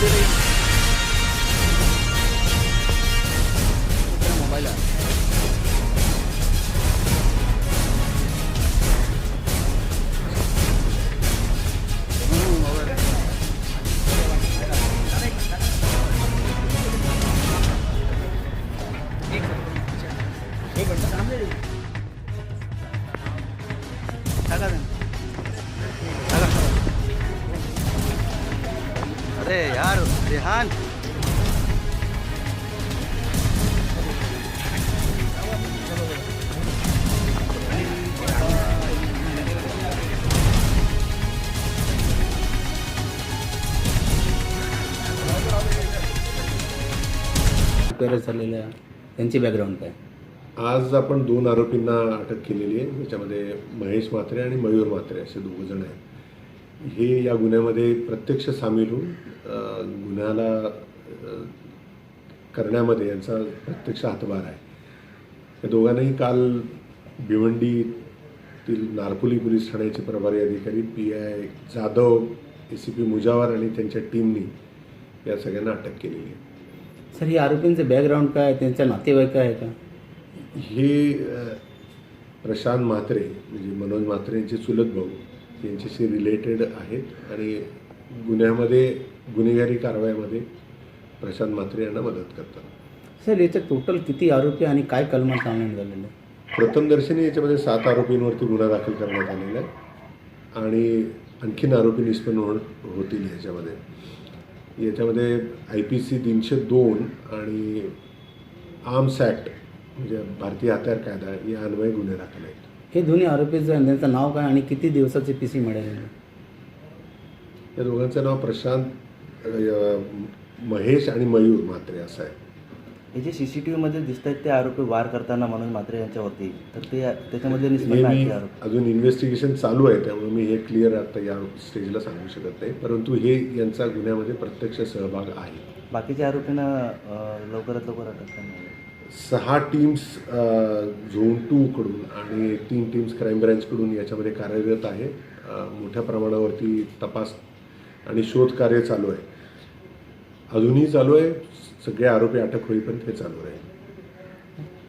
Mobile अरे यार रेहान झालेल्या त्यांची बॅकग्राऊंड काय? आज आपण 2 आरोपींना अटक केलेली आहे. याच्यामध्ये महेश म्हात्रे आणि मयूर म्हात्रे असे 2 जण आहेत. हे या गुन्ह्यामध्ये प्रत्यक्ष सामील होऊन गुन्ह्याला करण्यामध्ये यांचा प्रत्यक्ष हातभार आहे. या दोघांनाही काल भिवंडीतील नारपोली पोलीस ठाण्याचे प्रभारी अधिकारी PI जाधव, ACP मुजावर आणि त्यांच्या टीमनी या सगळ्यांना अटक केलेली आहे. सर, ही आरोपींचं बॅकग्राऊंड काय, त्यांच्या नातेवाईक आहे का? हे प्रशांत म्हात्रे म्हणजे मनोज म्हात्रे यांचे चुलत भाऊ यांच्याशी रिलेटेड आहेत आणि गुन्ह्यामध्ये गुन्हेगारी कारवाईमध्ये प्रशांत म्हात्रे यांना मदत करतात. सर, याच्यात टोटल किती आरोपी आणि काय कलमात आणण्यात झालेलं आहे? प्रथमदर्शनी याच्यामध्ये 7 आरोपींवरती गुन्हा दाखल करण्यात आलेला आहे आणि आणखीन आरोपी निष्पन्न होतील. याच्यामध्ये IPC 302 आणि आर्म्स ॲक्ट म्हणजे भारतीय हत्यार कायदा या अन्वये गुन्हे दाखल आहेत. हे दोन्ही आरोपीचं त्यांचं नाव काय आणि किती दिवसाचे PC मिळालेले? या दोघांचं नाव प्रशांत, महेश आणि मयूर म्हात्रे असं आहे. हे जे CCTVमध्ये दिसत आहेत ते आरोपी वार करताना मनोज म्हात्रे यांच्यावरती, तर ते त्याच्यामध्ये हे निष्पन्न मी आहेत आरोपी. अजून इन्व्हेस्टिगेशन चालू आहे त्यामुळे मी हे क्लिअर आता या स्टेजला सांगू शकत नाही, परंतु हे यांचा गुन्ह्यामध्ये प्रत्यक्ष सहभाग आहे. बाकीच्या आरोपींना लवकरात लवकर अटक करणार. 6 टीम्स झोन 2 कडून आणि 3 टीम्स क्राईम ब्रँचकडून याच्यामध्ये कार्यरत आहे. मोठ्या प्रमाणावरती तपास आणि शोध कार्य चालू आहे, अजूनही चालू आहे. सगळे आरोपी अटक होईपर्यंत हे चालू आहे.